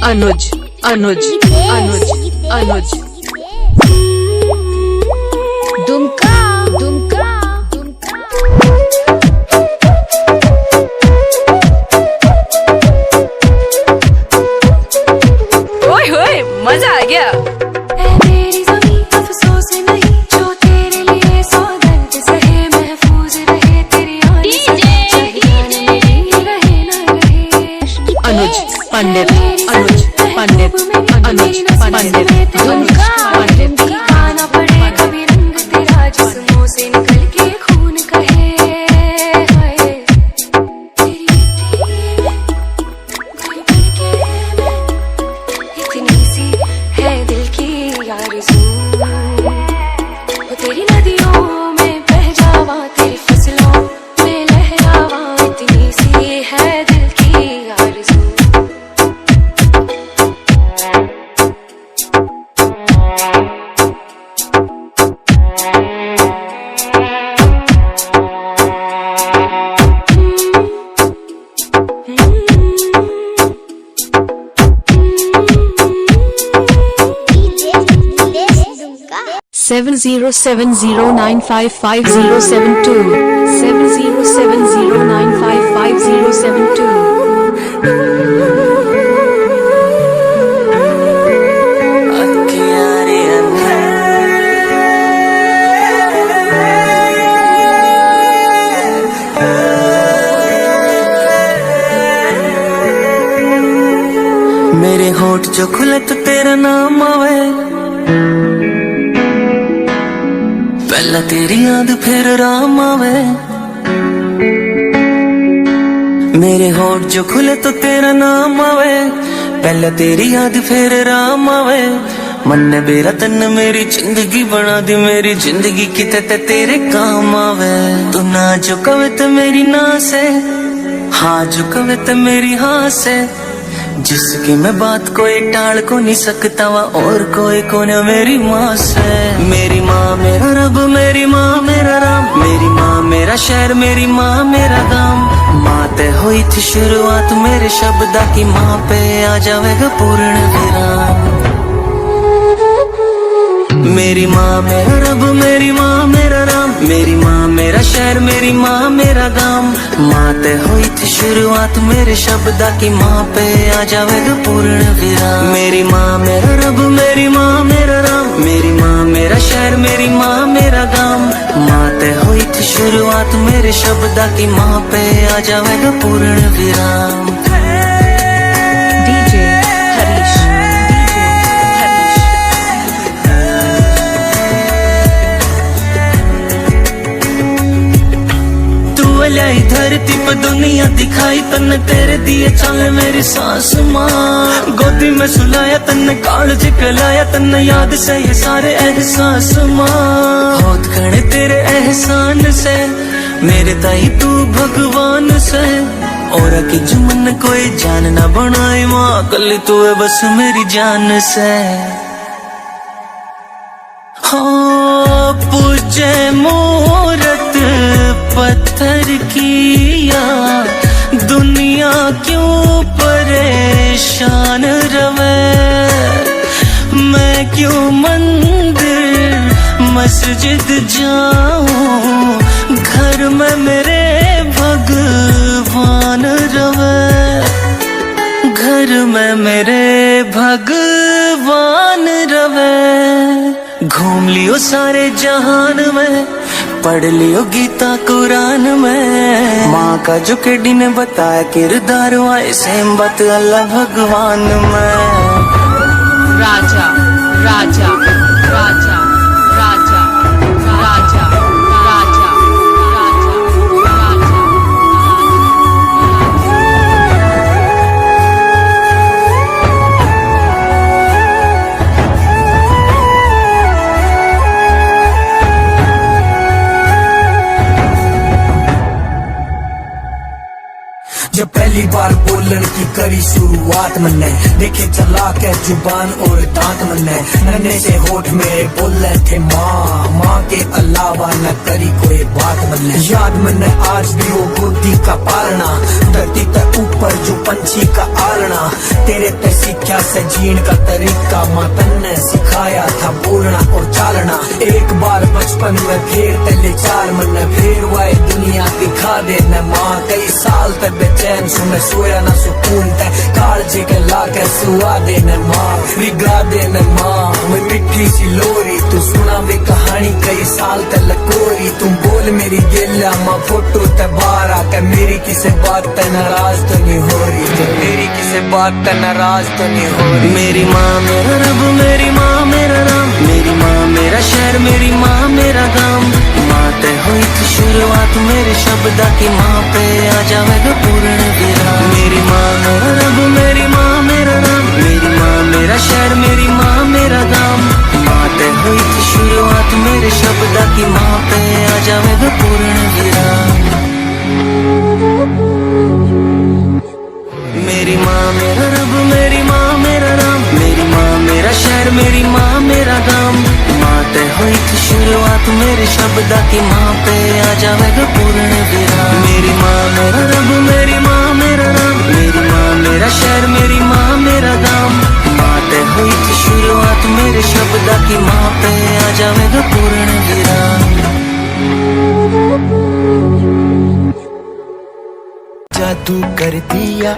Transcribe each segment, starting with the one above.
अनुज अनुज अनुज अनुज दुमका दुमका ओए होए मजा आ गया। मेरी ज़मीं अफ़सोस नहीं जो तेरे लिए सौ दर्द सहे महफूज रहे तेरी अनुज पंडित अनुज पंडित अनुज पंडित दुमका दुमकी खाना पड़े कभी रंग तेरा जिस्मों से निकल के खून कहे हाय तेरी इतनी सी है दिल की आरज़ू वो तेरी नदियों में बह जावा तेरी फसलों में लहरावा इतनी सी है दिल की आरज़ू Seven zero seven zero 955 7070955 मेरे होठ जो खुले तो तेरा नाम आवे, पहला तेरी याद फिर राम आवे। मेरे होठ जो खुले तो तेरा नाम आवे, पहला तेरी याद फिर राम आवे। मन ने मेरा तन मेरी जिंदगी बना दी, मेरी जिंदगी किते ते तेरे काम आवे। तू ना जो कवे तो मेरी ना से, हाँ जो कवे तो मेरी हाँ से। जिसकी मैं बात कोई टाल को नहीं सकता वा और कोई को न मेरी माँ से। मेरी माँ मेरा रब, मेरी माँ मेरा राम, मेरी माँ मेरा शहर, मेरी माँ मेरा गांव। माँ ते हुई थी शुरुआत मेरे शब्दा की, माँ पे आ जाएगा पूर्ण विराम। मेरी माँ मेरा रब, मेरी माँ मेरा राम, मेरी माँ मेरा शहर, मेरी माँ मेरा गांव। माँ ते हुई थी शुरुआत मेरे शब्दा की, माँ पे आ जाएगा पूर्ण विराम। मेरी माँ मेरा रब, मेरी माँ मेरा राम, मेरी माँ मेरा शहर, मेरी माँ मेरा गांव। माँ ते हुई थी शुरुआत मेरे शब्दा की, माँ पे आ जाएगा पूर्ण विराम। DJ हरीश लाई धरती पर दुनिया दिखाई तन्ने, तेरे दिए चले मेरी सास माँ। गोदी में सुलाया तन्ने, कालज कलाया तन्ने, याद से ये सारे एहसास माँ। होत घणे तेरे एहसान से, मेरे ताई तू भगवान से। और की जुमन कोई जान ना बनाए माँ, कल तू है बस मेरी जान से। हो पूजे मूरत पत्थर किया, दुनिया क्यों परेशान रवे। मैं क्यों मंदिर मस्जिद जाऊं, घर में मेरे भगवान रवे। घर में मेरे भगवान रवे। घूम लियो सारे जहान में, पढ़ लियो गीता कुरान में। माँ का जो केडी ने बताया किरदार, आए सेम बात अल्लाह भगवान में। राजा राजा राजा राजा राजा राजा जब पहली बार बोलन की करी शुरुआत मन्ने, देखे चला के जुबान और दांत मन्ने। नन्हे से होठ मेरे बोले थे माँ, माँ के अलावा न करी कोई बात मन्ने। याद मन्ने आज भी वो गोदी का पालना, धरती तक ऊपर जो पंछी का आलना। तेरे पे सीखा दुनिया से जीण का तरीका माँ तन्ने सिखाया था बोलना और चालना। एक बार बचपन में फिर तेले चाल मन फिर वाए दुनिया दिखा दे न माँ। कई साल तक बेचैन सु मैं सोया ना सुकून ते कालजे के लाके सुआ दे न माँ विगा दे न माँ। मैं मिठी सी लोरी तू सुना वे कहानी कई साल तक लकोरी। तुम बोल मेरी गिल्ला माँ फोटो ते बाहर आके मेरी किसी बात ते नाराज तो नहीं हो रही। मेरी किसी बात ते नाराज तो नहीं हो रही। मेरी माँ मेरा रब मेरी माँ मेरा राम। मेरी माँ मेरा शहर मेरी माँ मेरा गाम। माँ ते हुई थी शुरुआत मेरे शब्द की माँ पे आ जाएगा पूर्ण विराम। मेरी माँ मेरा रब मेरी माँ मेरा राम। मेरी माँ मेरा शहर मेरी माँ मेरा गाम। माँ ते हुई थी शुरुआत मेरे शब्द की माँ पे आ जाएगा पूर्ण विराम। मेरी माँ मेरा रब मेरी माँ मेरा राम। मेरी माँ मेरा शहर मेरी माँ मेरा गाम। माँ ते हुई थी शुरुआत मेरे शब्द की माँ पे आ जाएगा पूर्ण विराम। मेरी माँ मेरा रब मेरी माँ मेरा राम। मेरी माँ मेरा शहर मेरी माँ मेरा गाम। माँ ते हुई थी शुरुआत मेरे शब्द की माँ पे आ जाएगा पूर्ण विराम। जादू कर दिया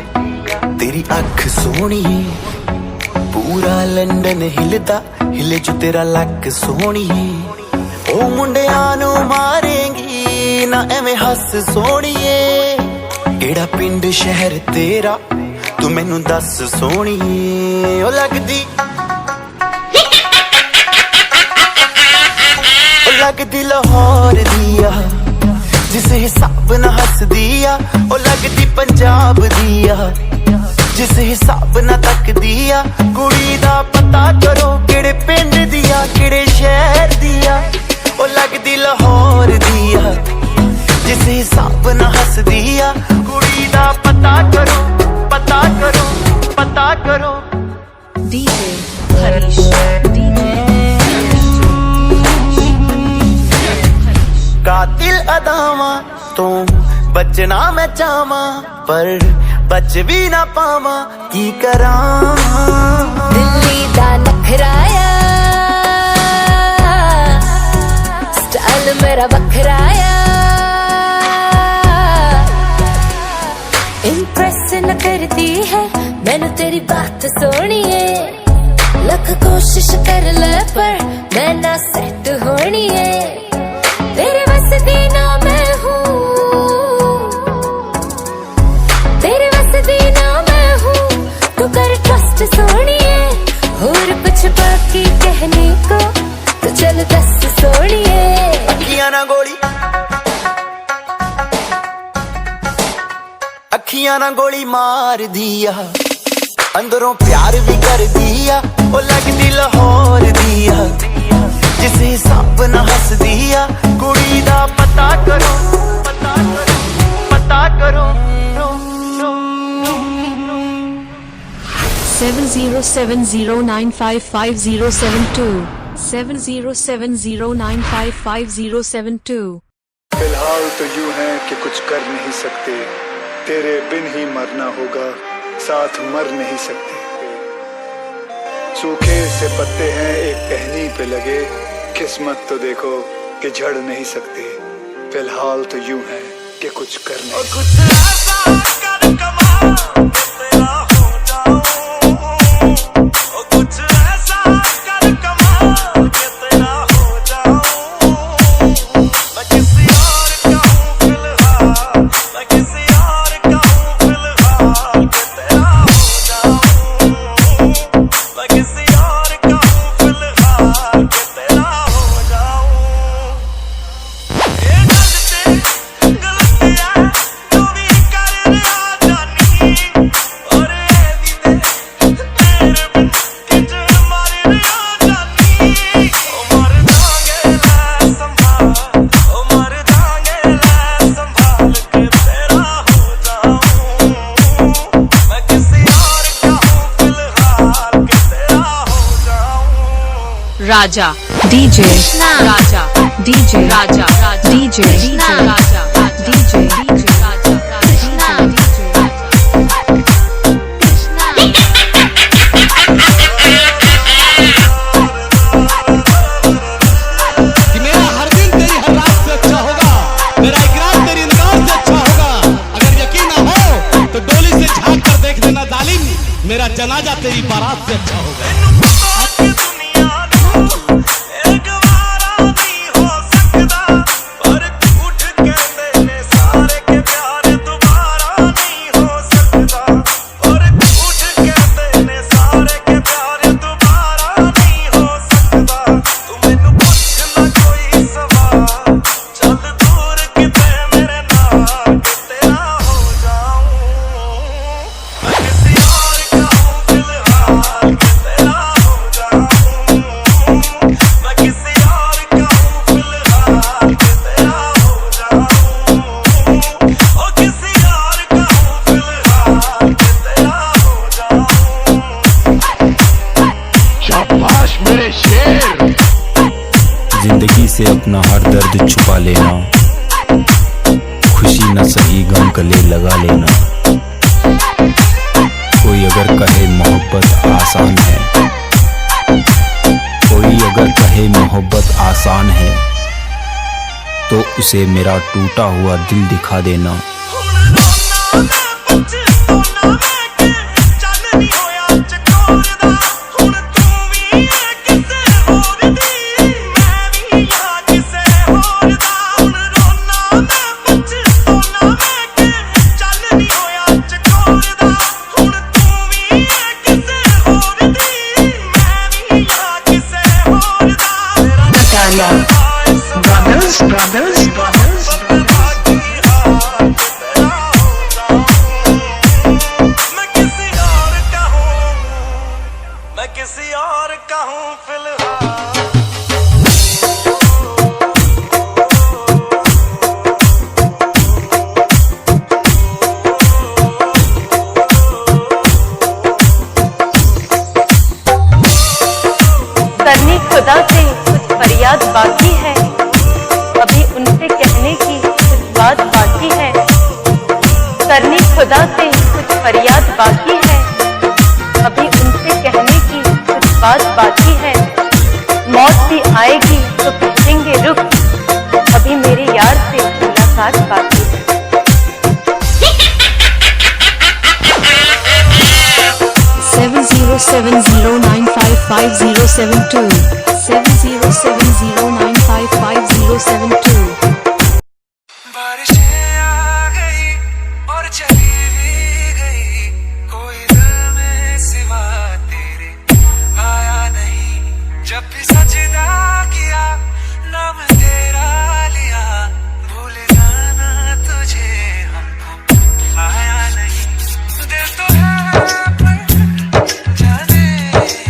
तेरी अख सोनी। पूरा लंदन हिलदा हिले जो तेरा लक सोनी। ओ मुंडिया नू मारेंगी ना एवें हस सोनिए। केड़ा पिंड शहर तेरा तू मैनू दस सोनिए। ओ लगदी लाहौर दिया जिस हिसाब ना हस दिया। ओ लगदी पंजाब दिया जिस हिसाब ना तक दिया। कुड़ी दा पता करो केड़े पिंड दिया केड़े शहर दिया। ओ लगदी लाहौर दिया जिस हिसाब ना हस दिया। कुड़ी दा पता करो पता करो पता करो। DJ हरीश कातिल अदावा तो बचना मैं चाहवा पर बच भी ना पावा की करा। दिल्ली दा नखराया स्टाइल मेरा बखराया। इम्प्रेस न करती है मैंने तेरी बात सोनी है। लख कोशिश कर ले पर मैं ना सेट होनी है। तेरे बस दी ना मैं हूँ तेरे बस दी ना मैं हूँ। तू कर ट्रस्ट सोनिए और कुछ बाकी कहने को तो चल दस सोनिए। अखियां ना गोली अखियां ना गोली मार दिया। अंदरों प्यार भी कर दिया। ओ लगदी लाहौर दिया जिस हिसाब ना हस दिया। कुड़ी दा पता करो पता करो पता करो। 7070955072 7070955072। फिलहाल तो यूं है कि कुछ कर नहीं सकते। तेरे बिन ही मरना होगा साथ मर नहीं सकते। सूखे से पत्ते हैं एक टहनी पे लगे। किस्मत तो देखो कि झड़ नहीं सकते। फिलहाल तो यूं है कि कुछ कर नहीं राजा DJ राजा DJ राजा DJ राजा DJ राजा मेरा जनाजा तेरी बारात से अच्छा होगा। जिंदगी से अपना हर दर्द छुपा लेना, खुशी न सही गम गले लगा लेना। कोई अगर कहे मोहब्बत आसान है, कोई अगर कहे मोहब्बत आसान है, तो उसे मेरा टूटा हुआ दिल दिखा देना। Brothers. मैं किसी और का हूँ फिलहाल। करनी खुदा से कुछ फरियाद बाकी है, अभी उनसे कहने की कुछ बात बाकी है। करनी खुदा से कुछ फरियाद बाकी है, अभी उनसे कहने की कुछ बात बाकी है। मौत भी आएगी तो पूछेंगे रुक, अभी मेरे यार से मुलाकात बाकी है। 7070955072 7070955072। बारिशें आ गई और चली भी गई, कोई दिल में सिवा तेरे आया नहीं। जब भी सजदा किया नाम तेरा लिया, भूल जाना तुझे हमको आया नहीं। दिल तो है पर जाने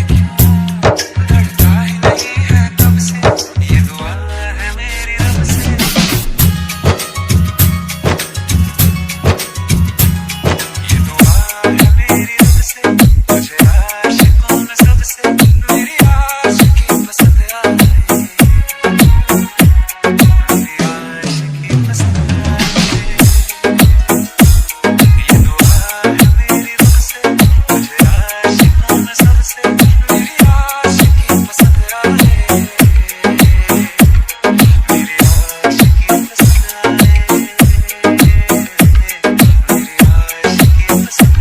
क्यों धड़का ही नहीं है तब से, ये दुआ है मेरी रब से। ये दुआ है मेरी रब से, मुझे आशिकों में सबसे मेरी आशिकी पसंद आई, मेरी आशिकी पसंद आई। ये दुआ है मेरी रब से, मुझे आशिकों में सबसे मेरी आशिकी पसंद आई, मेरी आशिकी पसंद आई, मेरी आशिकी पसंद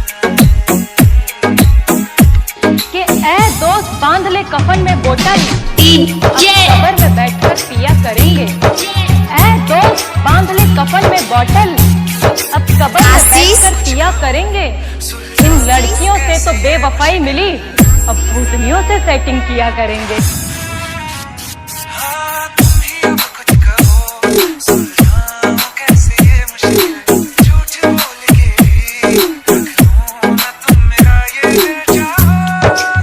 कि ऐ दोस्त बांध ले कफन में बोतल, कब्र में बैठकर पिया करेंगे। ऐ दोस्त बांध ले कफन में बोतल, अब कब्र में बैठकर पिया करेंगे। इन लड़कियों से तो बेवफाई मिली, अब भूतनियों से सेटिंग किया करेंगे। हाँ तुम ही अब कुछ कहो, सुलझाऊं कैसे ये मुश्किल, झूठ बोल के भी रख लूं ना तुम मेरा ये दिल। चाहो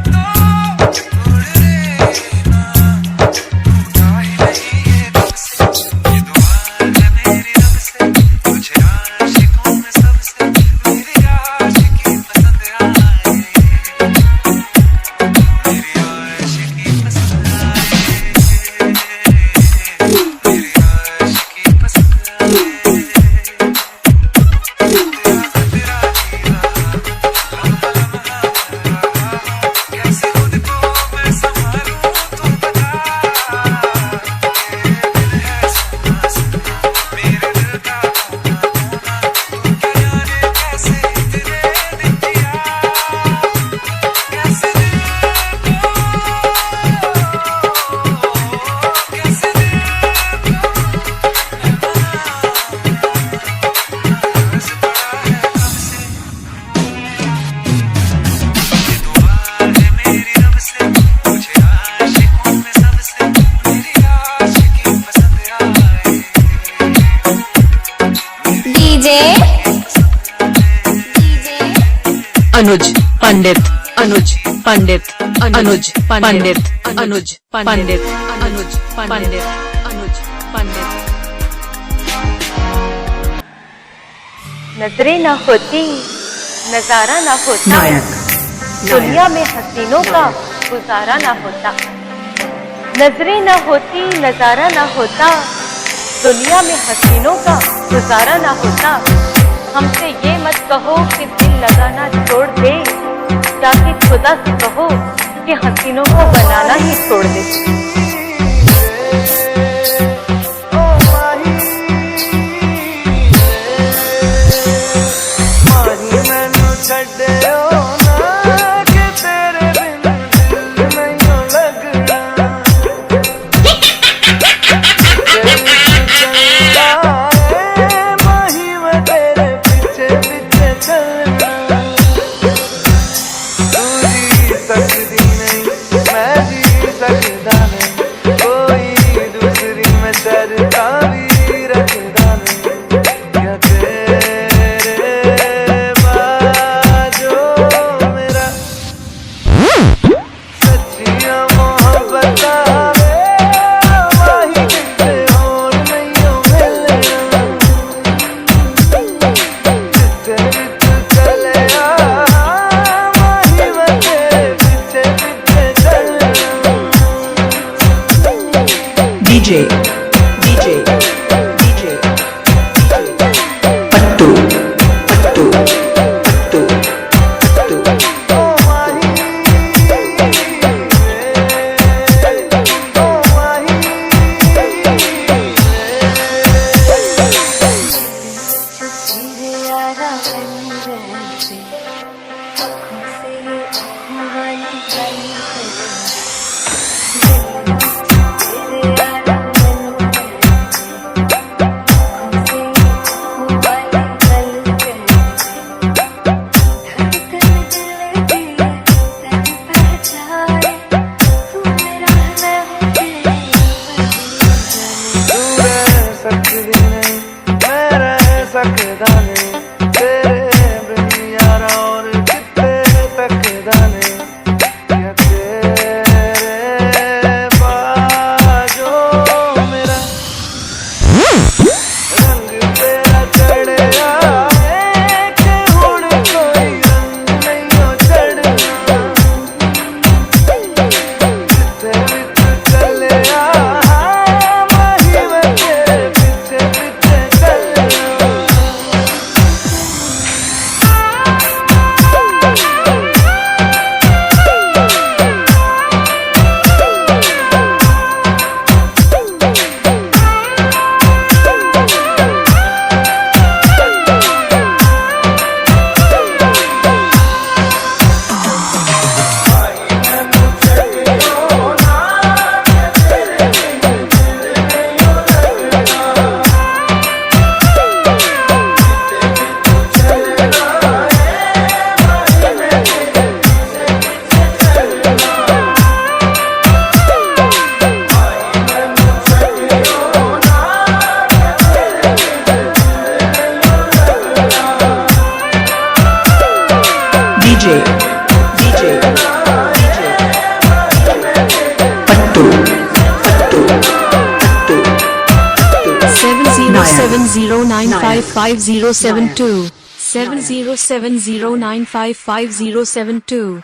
तो उड़ लेना, टूटा ही नहीं ये दम से। ये दुआ है मेरी रब से, मुझे आशिकों में सबसे मेरी आशिकी पसंद आई, मेरी आशिकी पसंद आई। अनुज पंडित अनुज पंडित अनुज पंडित अनुज पंडित अनुज पंडित अनुज पंडित। नजरें ना होती नजारा ना होता, दुनिया में हसीनों का गुजारा ना होता। नजरें ना होती नजारा ना होता, दुनिया में हसीनों का गुजारा ना होता। हमसे ये मत कहो कि दिल लगाना छोड़ दे, जाके खुदा से कहो कि हसीनों को बनाना ही छोड़ दे। DJ पट्टू पट्टू पट्टू पट्टू। पट्टू पट्टू पट्टू 7070955072 7070955072।